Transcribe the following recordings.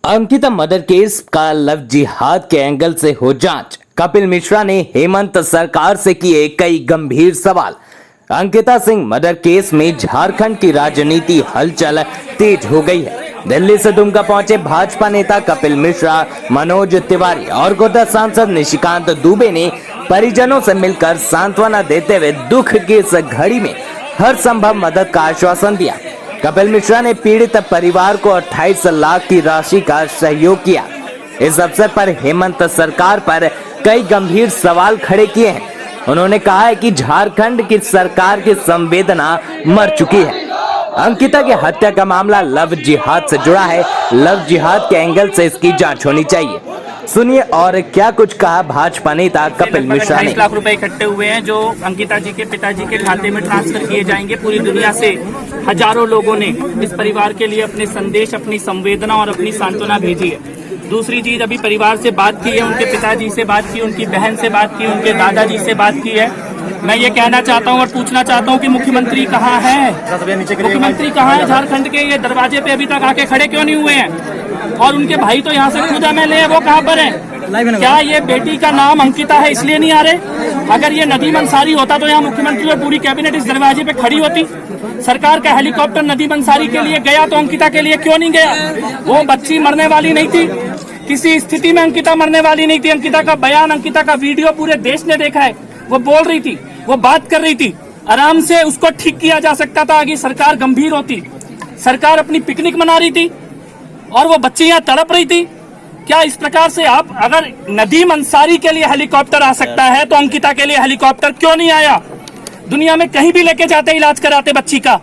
Ankita murder case का love जिहाद के एंगल से हो जांच। कपिल मिश्रा ने हेमंत सरकार से किए कई गंभीर सवाल। अंकिता सिंह मर्डर केस में झारखंड की राजनीति हलचल तेज हो गई है। दिल्ली से दुमका पहुंचे भाजपा नेता कपिल मिश्रा, मनोज तिवारी और गोड्डा सांसद निशिकांत दुबे ने परिजनों से मिलकर सांत्वना देते हुए दुख की इस घड़ी में हर संभव मदद का आश्वासन दिया। कपिल मिश्रा ने पीड़ित परिवार को 28 लाख की राशि का सहयोग किया। इस अवसर पर हेमंत सरकार पर कई गंभीर सवाल खड़े किए हैं। उन्होंने कहा है कि झारखंड की सरकार की संवेदना मर चुकी है। अंकिता की हत्या का मामला लव जिहाद से जुड़ा है। लव जिहाद के एंगल से इसकी जांच होनी चाहिए। सुनिए और क्या कुछ कहा भाजपा नेता कपिल मिश्रा ने। 28 लाख रुपए इकट्ठे हुए हैं जो अंकिता जी के पिताजी के खाते में ट्रांसफर किए जाएंगे। पूरी दुनिया से हजारों लोगों ने इस परिवार के लिए अपने संदेश, अपनी संवेदना और अपनी सांत्वना भेजी है। दूसरी चीज, अभी परिवार से बात की है, उनके पिताजी से बात की, उनकी बहन से बात की, उनके दादाजी से बात की है। मैं ये कहना चाहता हूँ और पूछना चाहता हूँ कि मुख्यमंत्री कहाँ है? मुख्यमंत्री कहाँ है? झारखंड के ये दरवाजे पे अभी तक आके खड़े क्यों नहीं हुए हैं? और उनके भाई तो यहाँ से खुद एमएलए है, वो कहाँ पर है? क्या ये बेटी का नाम अंकिता है इसलिए नहीं आ रहे? अगर ये नदीम अंसारी होता तो यहाँ मुख्यमंत्री और पूरी कैबिनेट इस दरवाजे पे खड़ी होती। सरकार का हेलीकॉप्टर नदीम अंसारी के लिए गया तो अंकिता के लिए क्यों नहीं गया? वो बच्ची मरने वाली नहीं थी, किसी स्थिति में अंकिता मरने वाली नहीं थी। अंकिता का बयान, अंकिता का वीडियो पूरे देश ने देखा है। वो बोल रही थी, वो बात कर रही थी, आराम से उसको ठीक किया जा सकता था। आगे सरकार गंभीर होती, सरकार अपनी पिकनिक मना रही थी और वो बच्ची यहाँ तड़प रही थी। क्या इस प्रकार से आप, अगर नदीम अंसारी के लिए हेलीकॉप्टर आ सकता है तो अंकिता के लिए हेलीकॉप्टर क्यों नहीं आया? दुनिया में कहीं भी लेके जाते, इलाज कराते बच्ची का।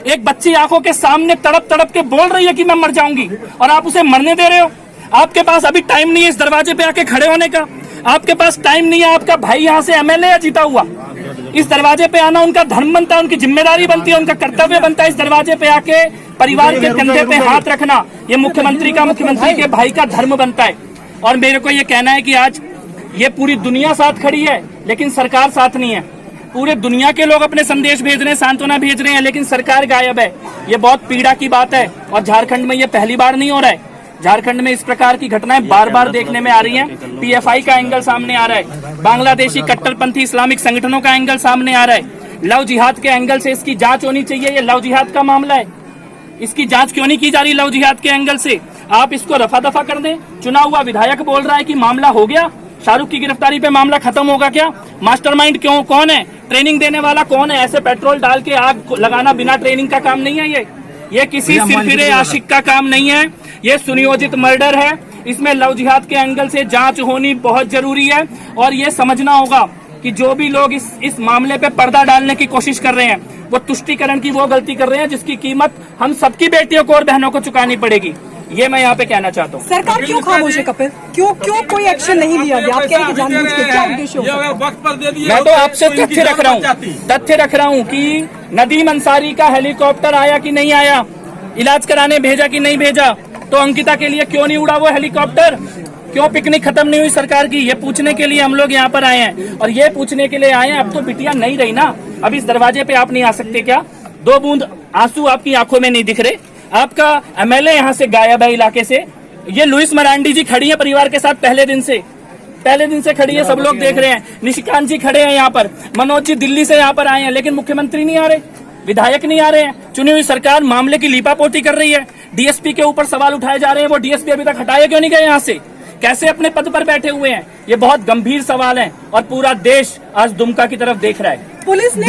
एक बच्ची आंखों के सामने तड़प तड़प के बोल रही है कि मैं मर जाऊंगी और आप उसे मरने दे रहे हो। आपके पास अभी टाइम नहीं है इस दरवाजे पे आके खड़े होने का। आपके पास टाइम नहीं है। आपका भाई यहाँ से एमएलए है, जीता हुआ। इस दरवाजे पे आना उनका धर्म बनता है, उनकी जिम्मेदारी बनती है, उनका कर्तव्य बनता है। इस दरवाजे पे आके परिवार के कंधे पे हाथ रखना ये मुख्यमंत्री के भाई का धर्म बनता है। और मेरे को ये कहना है कि आज ये पूरी दुनिया साथ खड़ी है लेकिन सरकार साथ नहीं है। पूरे दुनिया के लोग अपने संदेश भेज रहे हैं, सांत्वना भेज रहे हैं, लेकिन सरकार गायब है। ये बहुत पीड़ा की बात है और झारखंड में ये पहली बार नहीं हो रहा है। झारखंड में इस प्रकार की घटनाएं बार बार देखने में आ रही हैं। पीएफआई का एंगल सामने आ रहा है, बांग्लादेशी कट्टरपंथी इस्लामिक संगठनों का एंगल सामने आ रहा है। लव जिहाद के एंगल से इसकी जांच होनी चाहिए। ये लव जिहाद का मामला है, इसकी जांच क्यों नहीं की जा रही? लव जिहाद के एंगल से आप इसको रफा दफा कर दें। चुना हुआ विधायक बोल रहा है कि मामला हो गया, शाहरुख की गिरफ्तारी पे मामला खत्म होगा। क्या मास्टरमाइंड क्यों, कौन है? ट्रेनिंग देने वाला कौन है? ऐसे पेट्रोल डाल के आग लगाना बिना ट्रेनिंग का काम नहीं है। ये किसी सिरफिरे आशिक का काम नहीं है। ये सुनियोजित मर्डर है। इसमें लव जिहाद के एंगल से जांच होनी बहुत जरूरी है। और ये समझना होगा कि जो भी लोग इस मामले पे पर्दा डालने की कोशिश कर रहे हैं वो तुष्टीकरण की वो गलती कर रहे हैं जिसकी कीमत हम सबकी बेटियों को और बहनों को चुकानी पड़ेगी। ये मैं यहाँ पे कहना चाहता हूँ। सरकार क्यों खामोश है कपिल? क्यों कोई एक्शन नहीं लिया गया? आप कह रहे हैं कि जानबूझ के, क्या उद्देश्य हो सकता है? मैं तो आपसे तथ्य रख रहा हूँ कि नदीम अंसारी का हेलीकॉप्टर आया कि नहीं आया, इलाज कराने भेजा कि नहीं भेजा, तो अंकिता के लिए क्यों नहीं उड़ा वो हेलीकॉप्टर? क्यों पिकनिक खत्म नहीं हुई सरकार की? ये पूछने के लिए हम लोग यहाँ पर आए हैं। और ये पूछने के लिए आए हैं, अब तो बिटिया नहीं रही ना। अब इस दरवाजे पे आप नहीं आ सकते क्या? 2 बूंद आंसू आपकी आंखों में नहीं दिख रहे? आपका एमएलए यहाँ से गायब है इलाके से। ये लुइस मरांडी जी खड़ी है परिवार के साथ पहले दिन से खड़ी है, सब लोग देख रहे हैं। निशिकांत जी खड़े हैं यहाँ पर, मनोज जी दिल्ली से यहाँ पर आए हैं, लेकिन मुख्यमंत्री नहीं आ रहे, विधायक नहीं आ रहे हैं। चुनी हुई सरकार मामले की लीपापोती कर रही है। डीएसपी के ऊपर सवाल उठाए जा रहे हैं, वो डीएसपी अभी तक हटाए क्यों नहीं गए यहाँ से? कैसे अपने पद पर बैठे हुए हैं? ये बहुत गंभीर सवाल है और पूरा देश आज दुमका की तरफ देख रहा है। पुलिस ने